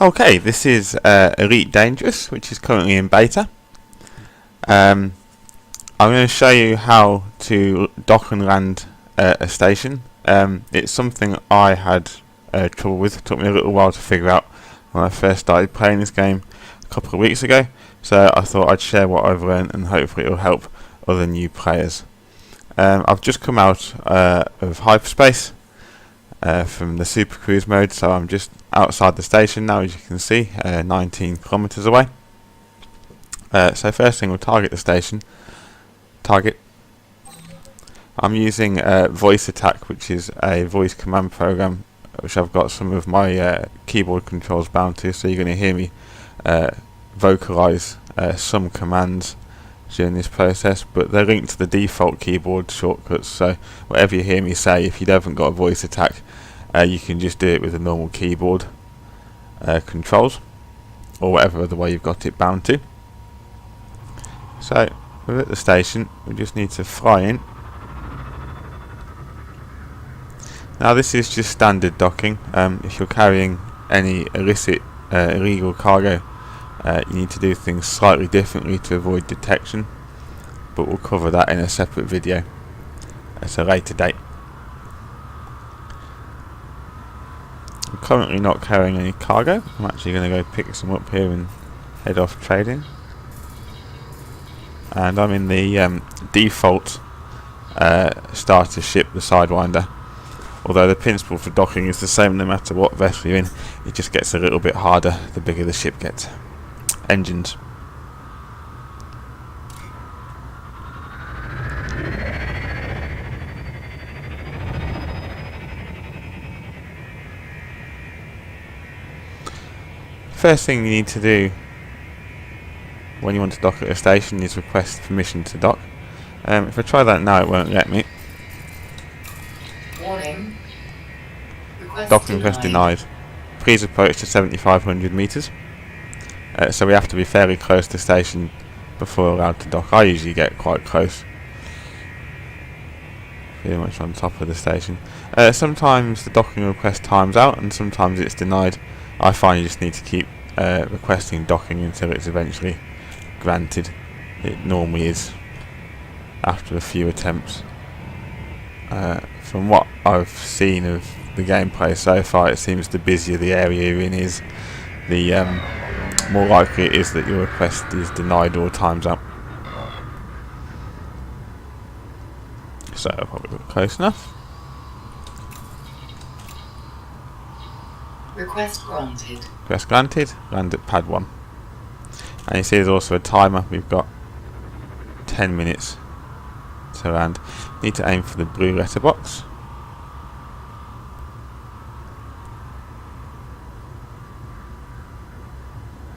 Okay, this is Elite Dangerous, which is currently in beta. I'm going to show you how to dock and land a station. It's something I had trouble with. It took me a little while to figure out when I first started playing this game a couple of weeks ago. So I thought I'd share what I've learned and hopefully it will help other new players. I've just come out of hyperspace from the Super Cruise mode, so I'm just outside the station now, as you can see, 19 kilometers away. So first thing, we'll target the station. Target. I'm using Voice Attack, which is a voice command program which I've got some of my keyboard controls bound to, so you're going to hear me vocalize some commands during this process, but they're linked to the default keyboard shortcuts, so whatever you hear me say, if you haven't got a Voice Attack, you can just do it with the normal keyboard controls, or whatever other way you've got it bound to. So we're at the station, we just need to fly in. Now this is just standard docking. If you're carrying any illicit, illegal cargo, you need to do things slightly differently to avoid detection, but we'll cover that in a separate video at a later date. I'm currently not carrying any cargo. I'm actually going to go pick some up here and head off trading. And I'm in the default starter ship, the Sidewinder. Although the principle for docking is the same no matter what vessel you're in, it just gets a little bit harder the bigger the ship gets. Engines. First thing you need to do when you want to dock at a station is request permission to dock. If I try that now, it won't let me. Warning. Docking request denied. Please approach to 7,500 meters. So we have to be fairly close to the station before we're allowed to dock. I usually get quite close, pretty much on top of the station. Sometimes the docking request times out and sometimes it's denied. I find you just need to keep requesting docking until it's eventually granted. It normally is after a few attempts. From what I've seen of the gameplay so far, it seems the busier the area you're in is, the more likely it is that your request is denied or times out. So I'll probably look close enough. Request granted. Request granted, land at pad 1. And you see there's also a timer. We've got 10 minutes to land. Need to aim for the blue letterbox.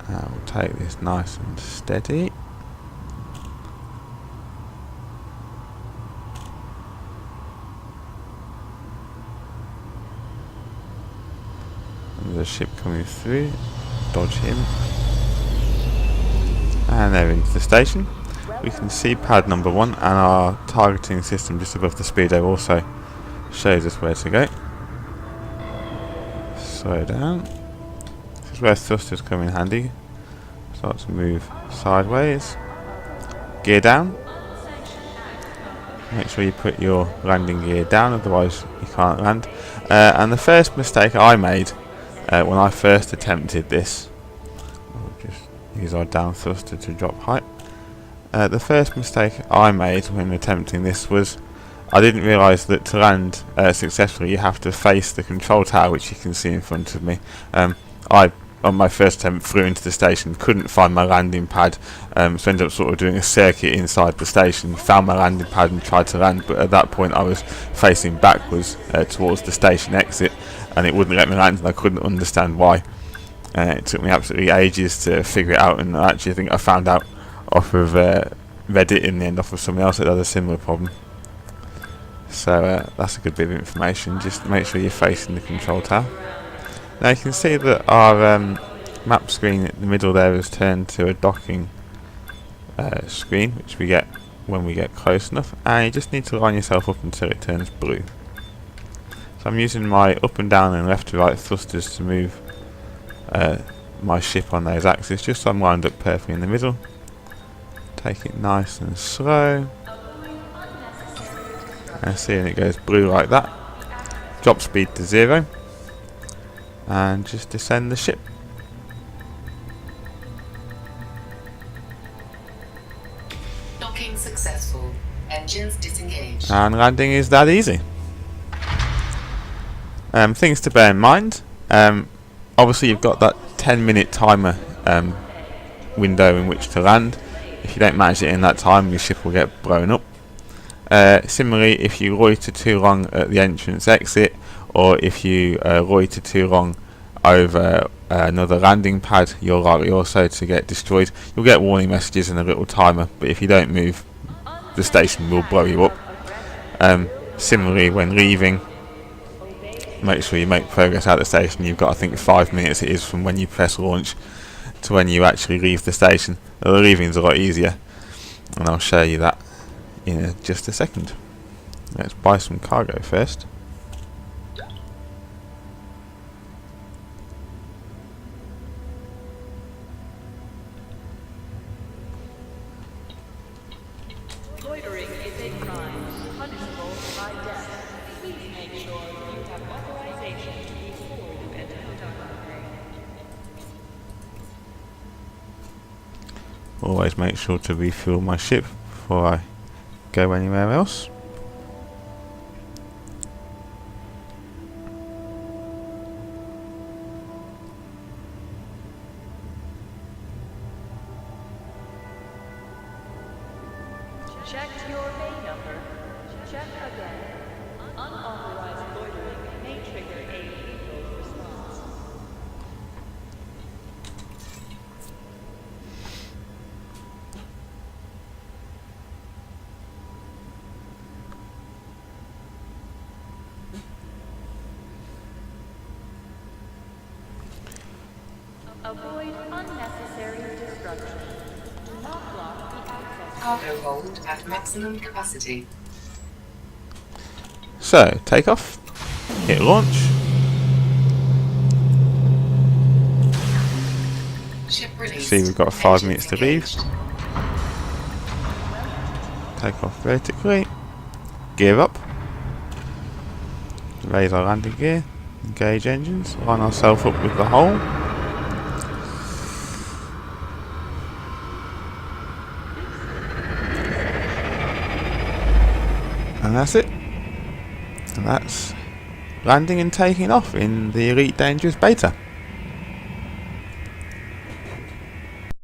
We'll take this nice and steady. There's a ship coming through. Dodge him. And there into the station. We can see pad number 1, and our targeting system just above the speedo also shows us where to go. Slow down. This is where thrusters come in handy. Start to move sideways. Gear down. Make sure you put your landing gear down, otherwise you can't land. And the first mistake I made when I first attempted this, we'll just use our down thruster to drop height. The first mistake I made when attempting this was I didn't realise that to land successfully you have to face the control tower, which you can see in front of me. I, on my first attempt, flew into the station, couldn't find my landing pad, so ended up sort of doing a circuit inside the station, found my landing pad and tried to land, but at that point I was facing backwards towards the station exit and it wouldn't let me land, and I couldn't understand why. It took me absolutely ages to figure it out, and I actually think I found out off of Reddit in the end, off of someone else that had a similar problem. So that's a good bit of information. Just make sure you're facing the control tower. Now you can see that our map screen in the middle there has turned to a docking screen, which we get when we get close enough, and you just need to line yourself up until it turns blue. So I'm using my up and down and left to right thrusters to move my ship on those axes, just so I'm lined up perfectly in the middle. Take it nice and slow. And see, and it goes blue like that. Drop speed to 0. And just descend the ship. Docking successful. Engines disengaged. And landing is that easy. Things to bear in mind. Obviously you've got that 10-minute timer window in which to land. If you don't manage it in that time, your ship will get blown up. Similarly, if you loiter too long at the entrance exit, or if you loiter too long over another landing pad, you're likely also to get destroyed. You'll get warning messages and a little timer, but if you don't move, the station will blow you up. Similarly, when leaving, make sure you make progress out of the station. You've got, I think, 5 minutes it is from when you press launch to when you actually leave the station. The leaving is a lot easier, and I'll show you that in just a second. Let's buy some cargo first. Loitering is a crime, punishable by death. Please make sure you have authorization before you enter the docking bay. Always make sure to refuel my ship before I go anywhere else. Check your bay number. Check again. Unauthorized loitering may trigger a lethal response. Avoid unnecessary disruption. Do not block the access. Cargo hold at maximum capacity. So, take off, hit launch. Ship released. See, we've got 5 Engines minutes to leave. engaged. Take off vertically, gear up, raise our landing gear, engage engines, line ourselves up with the hull. And that's it. And that's landing and taking off in the Elite Dangerous Beta.